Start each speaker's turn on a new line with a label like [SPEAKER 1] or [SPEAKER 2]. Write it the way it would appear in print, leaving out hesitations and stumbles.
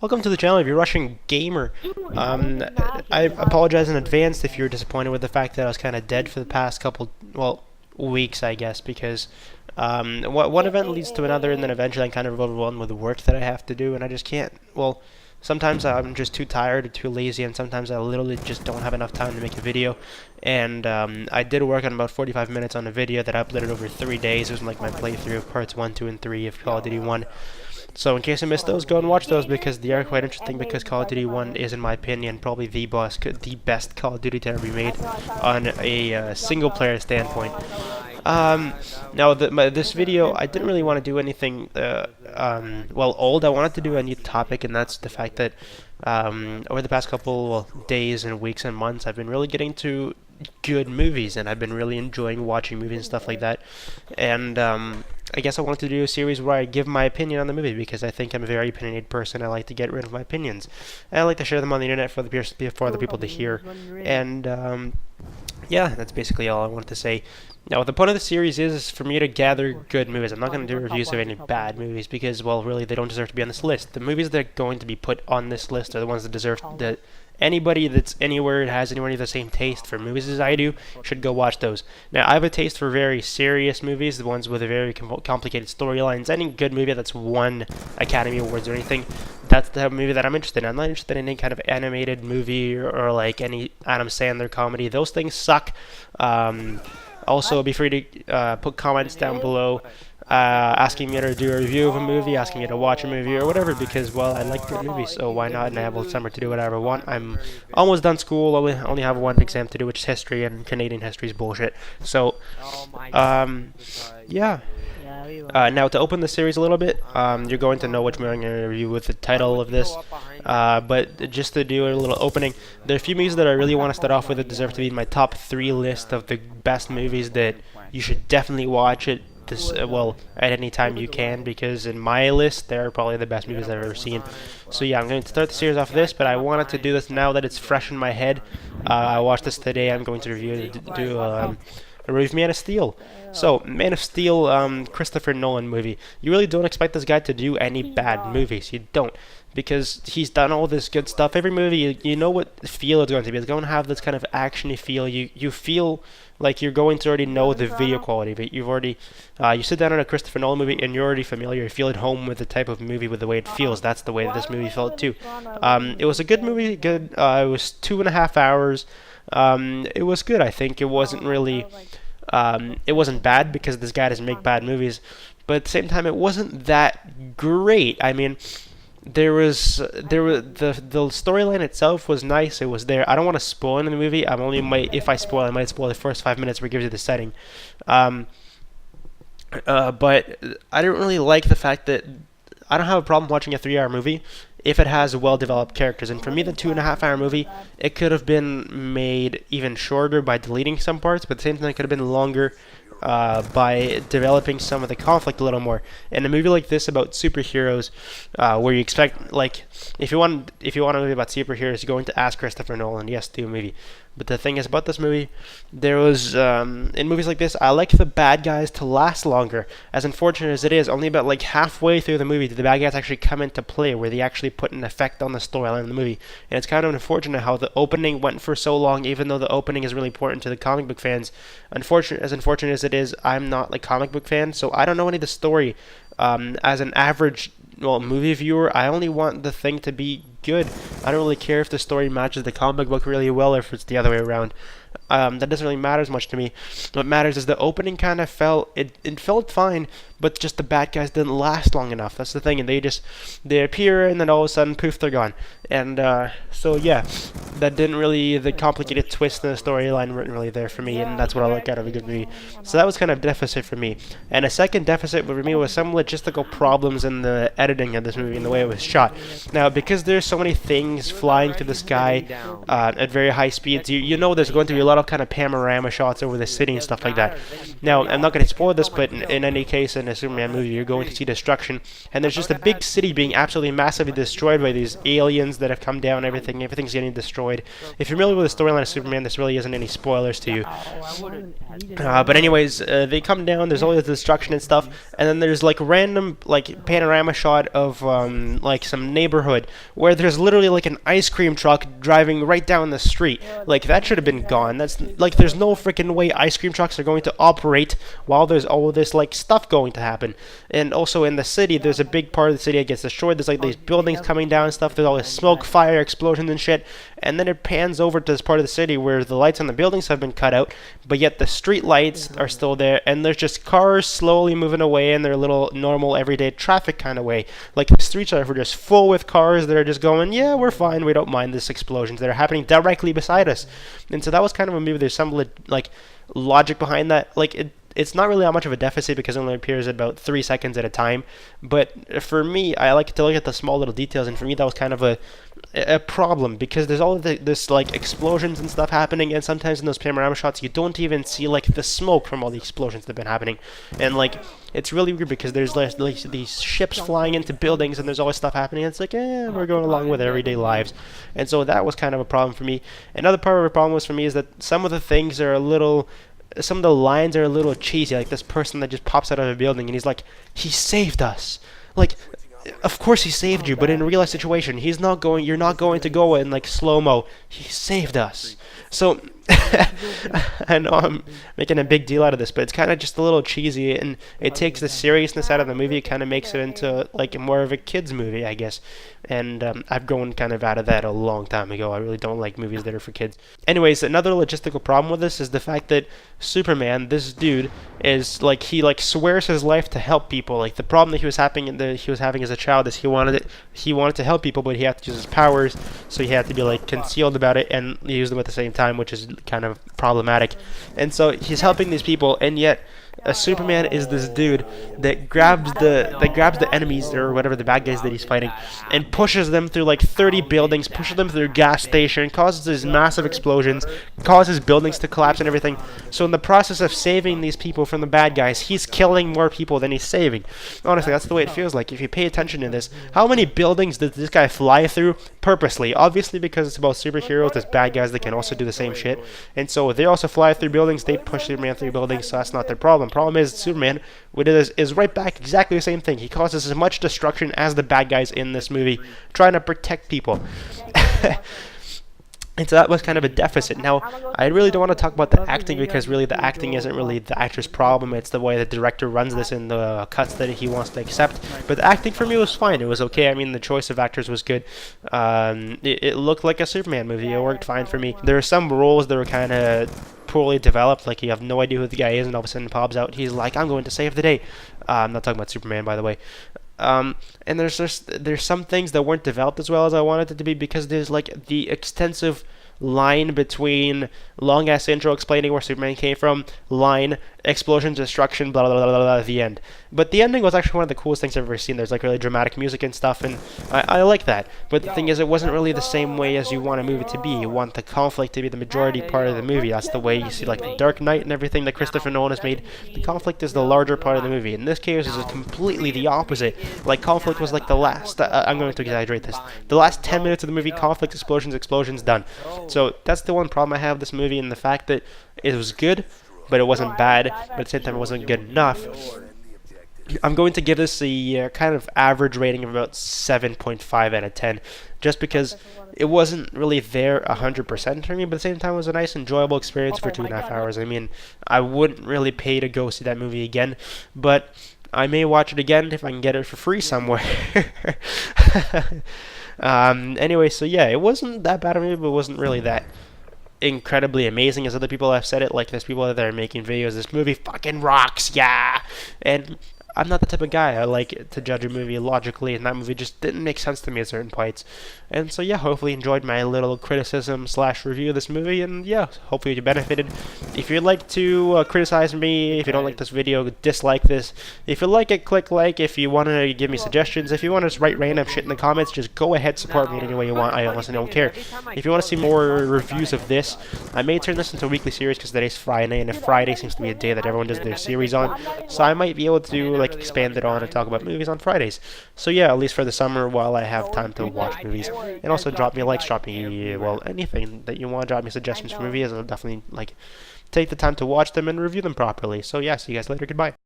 [SPEAKER 1] Welcome to the channel of YourRussianGamer. I apologize in advance if you're disappointed with the fact that I was kind of dead for the past couple, well, weeks, I guess, because one event leads to another, and then eventually I'm kind of overwhelmed with the work that I have to do, and I just can't, well, sometimes I'm just too tired or too lazy, and sometimes I literally just don't have enough time to make a video. And I did work on about 45 minutes on a video that I uploaded over 3 days. It was like my playthrough of parts 1, 2, and 3 of Call of Duty 1. So in case you missed those, go and watch those because they are quite interesting, because Call of Duty 1 is, in my opinion, probably the best Call of Duty to ever be made on a single-player standpoint. Now, this video, I didn't really want to do anything, old. I wanted to do a new topic, and that's the fact that over the past couple days and weeks and months, I've been really getting to good movies, and I've been really enjoying watching movies and stuff like that. And I guess I wanted to do a series where I give my opinion on the movie, because I think I'm a very opinionated person. I like to get rid of my opinions, and I like to share them on the internet for other people to hear. And yeah, that's basically all I wanted to say. Now, the point of the series is for me to gather good movies. I'm not going to do reviews of any bad movies because, well, really, they don't deserve to be on this list. The movies that are going to be put on this list are the ones that deserve that. Anybody that's anywhere that has anybody the same taste for movies as I do should go watch those. Now, I have a taste for very serious movies, the ones with a very complicated storylines. Any good movie that's won Academy Awards or anything, that's the type of movie that I'm interested in. I'm not interested in any kind of animated movie or like any Adam Sandler comedy. Those things suck. Also, be free to put comments down below asking me to do a review of a movie, asking me to watch a movie or whatever, because, well, I like good movies, so why not? And I have all summer to do whatever I want. I'm almost done school. I only have one exam to do, which is history, and Canadian history is bullshit. So, yeah. Now, to open the series a little bit, you're going to know which movie I'm going to review with the title of this, but just to do a little opening, there are a few movies that I really want to start off with that deserve to be in my top 3 list of the best movies that you should definitely watch it at any time you can, because in my list, they're probably the best movies I've ever seen. So yeah, I'm going to start the series off this, but I wanted to do this now that it's fresh in my head. I watched this today. I'm going to do a review of Man of Steel. So, Man of Steel, Christopher Nolan movie. You really don't expect this guy to do any bad movies. You don't. Because he's done all this good stuff. Every movie, you know what feel it's going to be. It's going to have this kind of action-y feel. You feel like you're going to already know the video quality of it. You've already, you sit down on a Christopher Nolan movie and you're already familiar. You feel at home with the type of movie, with the way it feels. That's the way that this movie felt too. It was a good movie. Good. It was 2.5 hours. It was good. I think it wasn't really. It wasn't bad because this guy doesn't make bad movies, but at the same time, it wasn't that great. I mean, the storyline itself was nice. It was there. I don't want to spoil in the movie. If I spoil, I might spoil the first 5 minutes where it gives you the setting. But I don't really like the fact that I don't have a problem watching a 3-hour movie if it has well-developed characters. And for me, the 2.5-hour movie, it could have been made even shorter by deleting some parts, but at the same time, it could have been longer by developing some of the conflict a little more. In a movie like this about superheroes, where you expect, like, if you want a movie about superheroes, you're going to ask Christopher Nolan, yes, do a movie. But the thing is about this movie, there was, in movies like this, I like the bad guys to last longer. As unfortunate as it is, only about like halfway through the movie did the bad guys actually come into play, where they actually put an effect on the storyline of the movie. And it's kind of unfortunate how the opening went for so long, even though the opening is really important to the comic book fans. As unfortunate as it is, I'm not a comic book fan, so I don't know any of the story. As an average movie viewer, I only want the thing to be good. I don't really care if the story matches the comic book really well or if it's the other way around. That doesn't really matter as much to me. What matters is the opening kind of it felt fine, but just the bad guys didn't last long enough. That's the thing, and they appear and then all of a sudden, poof, they're gone. And so yeah, that didn't really, the complicated twist in the storyline weren't really there for me, and that's what I look out of a good movie. So that was kind of a deficit for me. And a second deficit for me was some logistical problems in the editing of this movie and the way it was shot. Now, because there's so many things flying to the sky at very high speeds, you know there's going to be be a lot of kind of panorama shots over the city and stuff like that. Now, I'm not going to spoil this, but in any case, in a Superman movie, you're going to see destruction, and there's just a big city being absolutely massively destroyed by these aliens that have come down. Everything's getting destroyed. If you're familiar with the storyline of Superman, this really isn't any spoilers to you. But anyways, they come down. There's all this destruction and stuff, and then there's like random like panorama shot of like some neighborhood where there's literally like an ice cream truck driving right down the street. Like that should have been gone. That's like there's no freaking way ice cream trucks are going to operate while there's all this like stuff going to happen. And also in the city, there's a big part of the city that gets destroyed. There's like these buildings coming down and stuff. There's all this smoke, fire, explosions and shit. And then it pans over to this part of the city where the lights on the buildings have been cut out, but yet the street lights are still there, and there's just cars slowly moving away in their little normal everyday traffic kind of way. Like the streets are just full with cars that are just going, yeah, we're fine, we don't mind this explosions that are happening directly beside us. And so that was kind of a movie. There's some like logic behind that. Like it's not really that much of a deficit because it only appears at about 3 seconds at a time. But for me, I like to look at the small little details, and for me that was kind of a problem because there's all of this like explosions and stuff happening, and sometimes in those panorama shots you don't even see like the smoke from all the explosions that have been happening. And like it's really weird because there's like these ships flying into buildings and there's all this stuff happening, and it's like, we're going along with everyday lives. And so that was kind of a problem for me. Another part of the problem was for me is that some of the things are a little, some of the lines are a little cheesy, like this person that just pops out of a building and he's like, he saved us. Like, of course he saved you, but in a real life situation, you're not going to go in like slow-mo. He saved us. So I know I'm making a big deal out of this, but it's kind of just a little cheesy, and it takes the seriousness out of the movie. It kind of makes it into like more of a kids movie, I guess. And I've grown kind of out of that a long time ago. I really don't like movies that are for kids. Anyways, another logistical problem with this is the fact that Superman, this dude, is like he like swears his life to help people. Like the problem that he was having as a child is he wanted to help people, but he had to use his powers, so he had to be like concealed about it and use them at the same time, which is kind of problematic. And so he's helping these people, and yet Superman is this dude that grabs the enemies or whatever, the bad guys that he's fighting, and pushes them through like 30 buildings, pushes them through a gas station, causes these massive explosions, causes buildings to collapse and everything. So in the process of saving these people from the bad guys, he's killing more people than he's saving. Honestly, that's the way it feels like. If you pay attention to this, how many buildings did this guy fly through purposely? Obviously, because it's about superheroes, there's bad guys that can also do the same shit. And so they also fly through buildings, they push Superman through buildings, so that's not their problem. Problem is, Superman is right back exactly the same thing. He causes as much destruction as the bad guys in this movie, trying to protect people. And so that was kind of a deficit. Now, I really don't want to talk about the acting because really the acting isn't really the actor's problem. It's the way the director runs this in the cuts that he wants to accept. But the acting for me was fine. It was okay. I mean, the choice of actors was good. It looked like a Superman movie. It worked fine for me. There are some roles that were kind of poorly developed. Like you have no idea who the guy is, and all of a sudden pops out. He's like, I'm going to save the day. I'm not talking about Superman, by the way. And there's some things that weren't developed as well as I wanted it to be, because there's like the extensive line between long ass intro explaining where Superman came from, line, explosion, destruction, blah blah blah blah blah, the end. But the ending was actually one of the coolest things I've ever seen. There's like really dramatic music and stuff, and I like that. But the thing is, it wasn't really the same way as you want a movie to be. You want the conflict to be the majority part of the movie. That's the way you see like the Dark Knight and everything that Christopher Nolan has made. The conflict is the larger part of the movie. In this case, it's completely the opposite. Like conflict was like the last. I'm going to exaggerate this. The last 10 minutes of the movie, conflict, explosions, done. So that's the one problem I have with this movie, and the fact that it was good, but it wasn't bad, but at the same time it wasn't good enough. I'm going to give this a kind of average rating of about 7.5 out of 10, just because it wasn't really there 100% for me, but at the same time it was a nice, enjoyable experience for 2.5 hours. I mean, I wouldn't really pay to go see that movie again, but I may watch it again if I can get it for free somewhere. Anyway, so yeah, it wasn't that bad of a movie, but it wasn't really that incredibly amazing as other people have said it. Like, there's people that are making videos, this movie fucking rocks, yeah! And I'm not the type of guy. I like to judge a movie logically, and that movie just didn't make sense to me at certain points. And so yeah, hopefully you enjoyed my little criticism / review of this movie, and yeah, hopefully you benefited. If you'd like to criticize me, if you don't like this video, dislike this. If you like it, click like. If you want to give me suggestions, if you want to just write random shit in the comments, just go ahead, support me in any way you want. I honestly don't care. If you want to see more reviews of this, I may turn this into a weekly series because today's Friday, and if Friday seems to be a day that everyone does their series on, so I might be able to like expand it on and talk about movies on Fridays. So yeah, at least for the summer while I have time to watch movies. And also drop me likes, drop me, well, anything that you want, drop me suggestions for movies. I'll definitely like take the time to watch them and review them properly. So yeah, see you guys later. Goodbye.